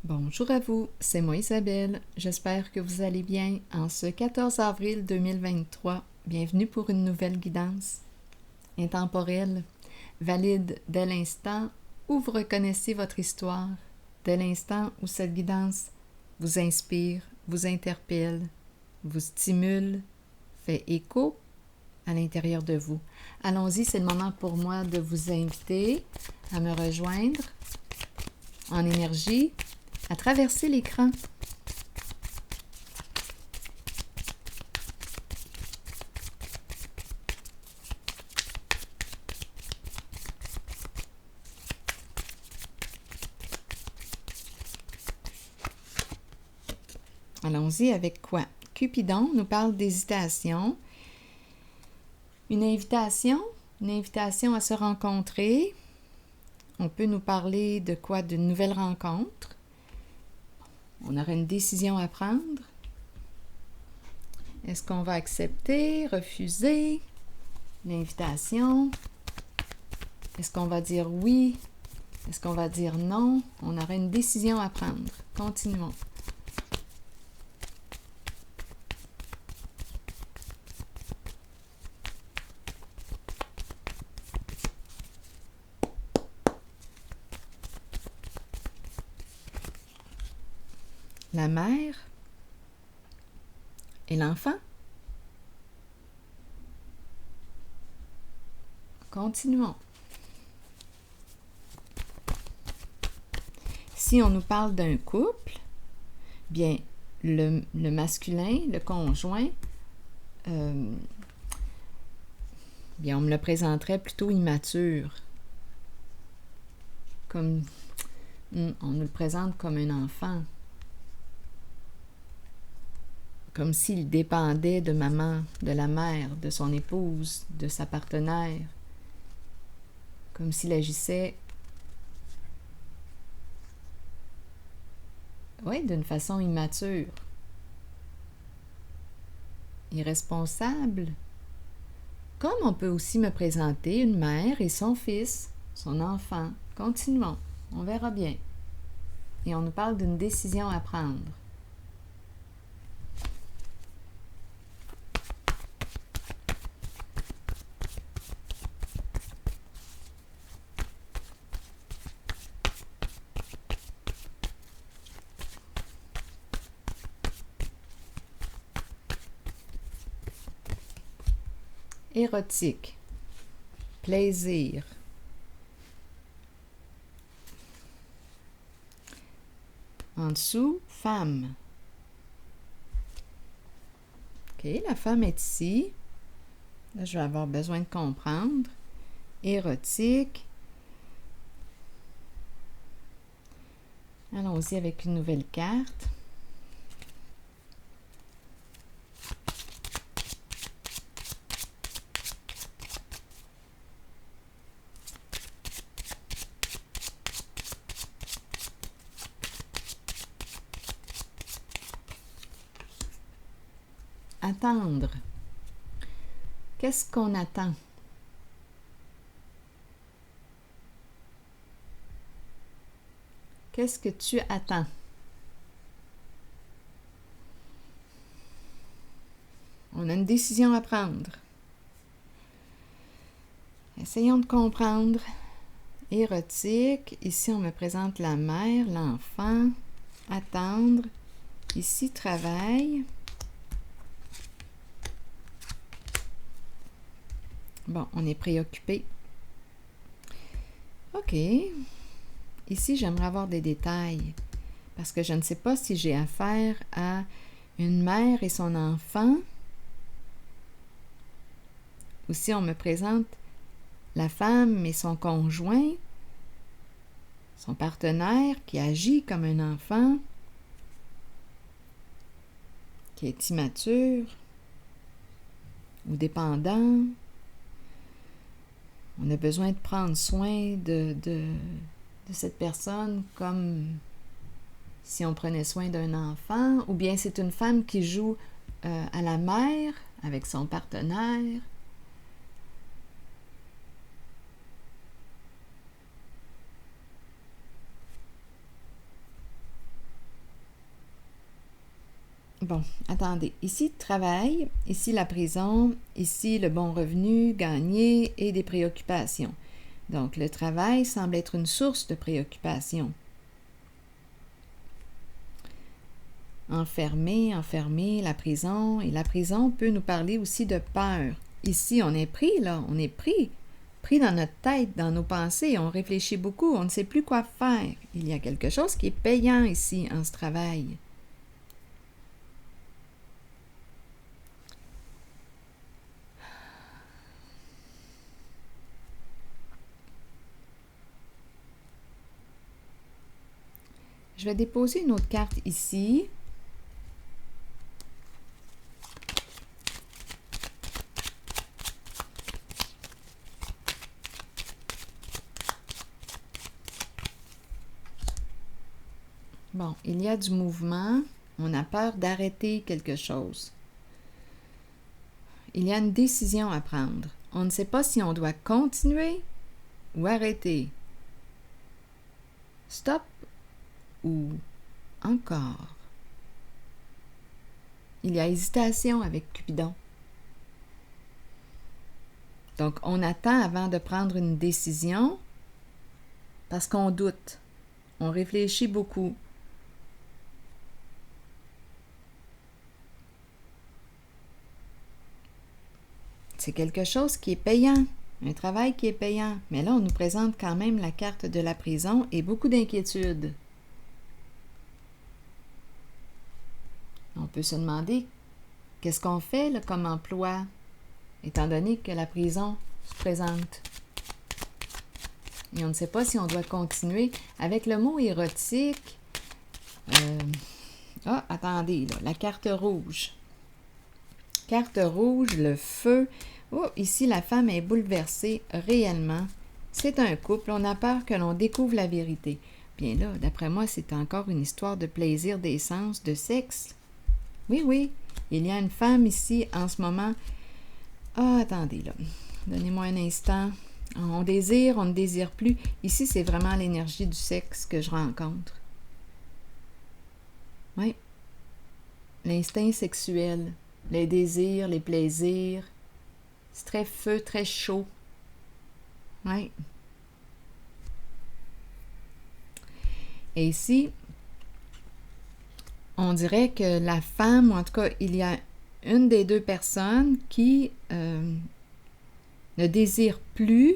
Bonjour à vous, c'est moi Isabelle. J'espère que vous allez bien en ce 14 avril 2023. Bienvenue pour une nouvelle guidance intemporelle, valide dès l'instant où vous reconnaissez votre histoire, dès l'instant où cette guidance vous inspire, vous interpelle, vous stimule, fait écho à l'intérieur de vous. Allons-y, c'est le moment pour moi de vous inviter à me rejoindre en énergie, à traverser l'écran. Allons-y avec quoi? Cupidon nous parle d'hésitation. Une invitation à se rencontrer. On peut nous parler de quoi? D'une nouvelle rencontre. On aura une décision à prendre. Est-ce qu'on va accepter, refuser l'invitation? Est-ce qu'on va dire oui? Est-ce qu'on va dire non? On aura une décision à prendre. Continuons. La mère et l'enfant. Continuons. Si on nous parle d'un couple, bien, le masculin, le conjoint, bien, on me le présenterait plutôt immature. Comme, on nous le présente comme un enfant. Comme s'il dépendait de maman, de la mère, de son épouse, de sa partenaire. Comme s'il agissait, oui, d'une façon immature. Irresponsable. Comme on peut aussi me présenter une mère et son fils, son enfant. Continuons, on verra bien. Et on nous parle d'une décision à prendre. Érotique. Plaisir. En dessous, femme. OK, la femme est ici. Là, je vais avoir besoin de comprendre. Érotique. Allons-y avec une nouvelle carte. Attendre. Qu'est-ce qu'on attend? Qu'est-ce que tu attends? On a une décision à prendre. Essayons de comprendre. Érotique. Ici, on me présente la mère, l'enfant. Attendre. Ici, travail. Bon, on est préoccupé. OK. Ici, j'aimerais avoir des détails parce que je ne sais pas si j'ai affaire à une mère et son enfant ou si on me présente la femme et son conjoint, son partenaire qui agit comme un enfant, qui est immature ou dépendant. On a besoin de prendre soin de cette personne comme si on prenait soin d'un enfant, ou bien c'est une femme qui joue à la mère avec son partenaire. Bon, attendez. Ici, travail, ici la prison, ici le bon revenu gagné et des préoccupations. Donc, le travail semble être une source de préoccupation. Enfermé, la prison. Et la prison peut nous parler aussi de peur. Ici, on est pris, là, on est pris dans notre tête, dans nos pensées. On réfléchit beaucoup, on ne sait plus quoi faire. Il y a quelque chose qui est payant ici, en ce travail. Je vais déposer une autre carte ici. Bon, il y a du mouvement. On a peur d'arrêter quelque chose. Il y a une décision à prendre. On ne sait pas si on doit continuer ou arrêter. Stop ou encore. Il y a hésitation avec Cupidon. Donc, on attend avant de prendre une décision parce qu'on doute. On réfléchit beaucoup. C'est quelque chose qui est payant, un travail qui est payant. Mais là, on nous présente quand même la carte de la prison et beaucoup d'inquiétudes. On peut se demander qu'est-ce qu'on fait là, comme emploi, étant donné que la prison se présente. Et on ne sait pas si on doit continuer. Avec le mot érotique, attendez, là, la carte rouge. Carte rouge, le feu. Oh, ici, la femme est bouleversée réellement. C'est un couple, on a peur que l'on découvre la vérité. Bien là, d'après moi, c'est encore une histoire de plaisir des sens, de sexe. Oui, il y a une femme ici en ce moment. Ah, attendez là, donnez-moi un instant. On désire, on ne désire plus. Ici, c'est vraiment l'énergie du sexe que je rencontre. Oui, l'instinct sexuel, les désirs, les plaisirs. C'est très feu, très chaud. Oui. Et ici, on dirait que la femme, ou en tout cas, il y a une des deux personnes qui ne désire plus.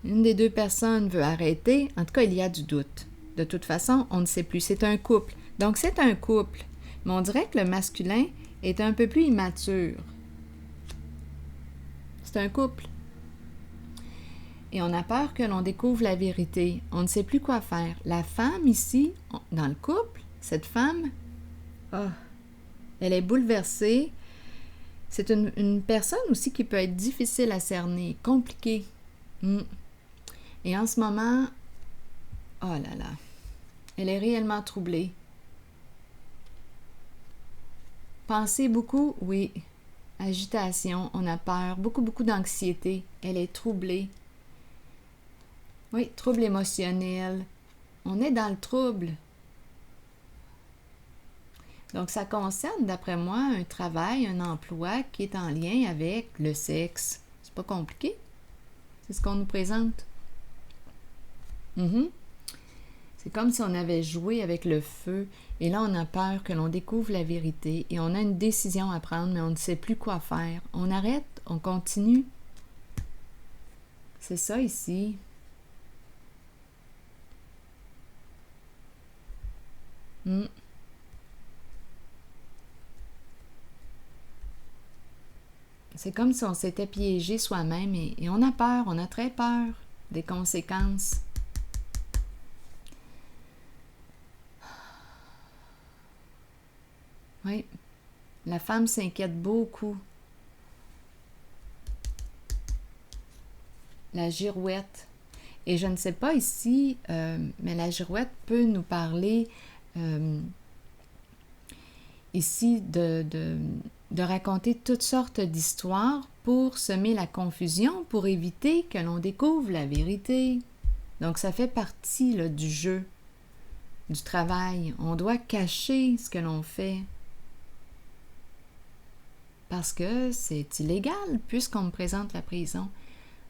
Une des deux personnes veut arrêter. En tout cas, il y a du doute. De toute façon, on ne sait plus. C'est un couple. Donc, c'est un couple. Mais on dirait que le masculin est un peu plus immature. C'est un couple. Et on a peur que l'on découvre la vérité. On ne sait plus quoi faire. La femme ici, dans le couple, cette femme, elle est bouleversée. C'est une personne aussi qui peut être difficile à cerner, compliquée. Et en ce moment, oh là là, elle est réellement troublée. Pensez beaucoup, oui. Agitation, on a peur, beaucoup d'anxiété. Elle est troublée. Oui, trouble émotionnel. On est dans le trouble. Donc, ça concerne, d'après moi, un travail, un emploi qui est en lien avec le sexe. C'est pas compliqué. C'est ce qu'on nous présente. C'est comme si on avait joué avec le feu et là, on a peur que l'on découvre la vérité et on a une décision à prendre, mais on ne sait plus quoi faire. On arrête, on continue. C'est ça ici. C'est comme si on s'était piégé soi-même et on a peur, on a très peur des conséquences. Oui, la femme s'inquiète beaucoup. La girouette. Et je ne sais pas ici, mais la girouette peut nous parler ici de raconter toutes sortes d'histoires pour semer la confusion, pour éviter que l'on découvre la vérité. Donc, ça fait partie là, du jeu, du travail. On doit cacher ce que l'on fait. parce que c'est illégal puisqu'on me présente la prison.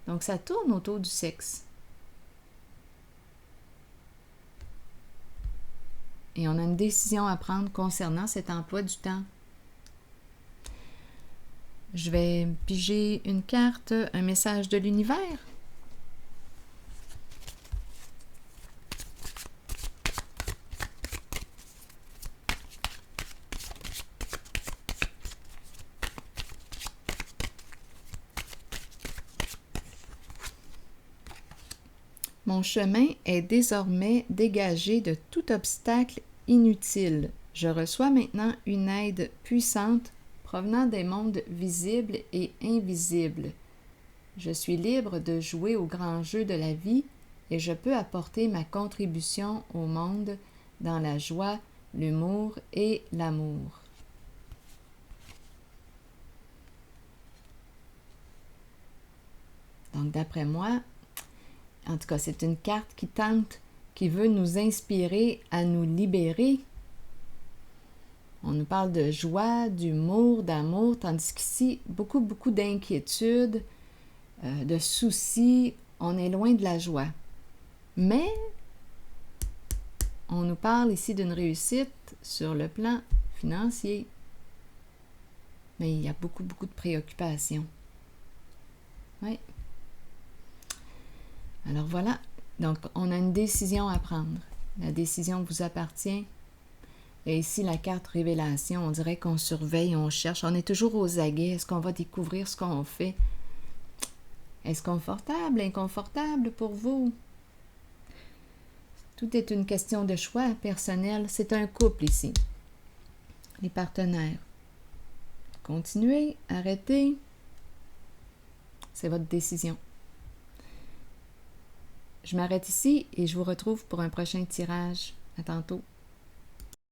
Donc, ça tourne autour du sexe. Et on a une décision à prendre concernant cet emploi du temps. Je vais piger une carte, un message de l'univers. Mon chemin est désormais dégagé de tout obstacle inutile. Je reçois maintenant une aide puissante provenant des mondes visibles et invisibles. Je suis libre de jouer au grand jeu de la vie et je peux apporter ma contribution au monde dans la joie, l'humour et l'amour. Donc, d'après moi, en tout cas, c'est une carte qui veut nous inspirer à nous libérer. On nous parle de joie, d'humour, d'amour, tandis qu'ici, beaucoup d'inquiétudes, de soucis. On est loin de la joie. Mais, on nous parle ici d'une réussite sur le plan financier. Mais il y a beaucoup de préoccupations. Oui. Alors voilà, donc on a une décision à prendre. La décision vous appartient. Et ici, la carte révélation, on dirait qu'on surveille, on cherche, on est toujours aux aguets. Est-ce qu'on va découvrir ce qu'on fait? Est-ce confortable, inconfortable pour vous? Tout est une question de choix personnel. C'est un couple ici. Les partenaires. Continuez, arrêtez. C'est votre décision. Je m'arrête ici et je vous retrouve pour un prochain tirage. À tantôt.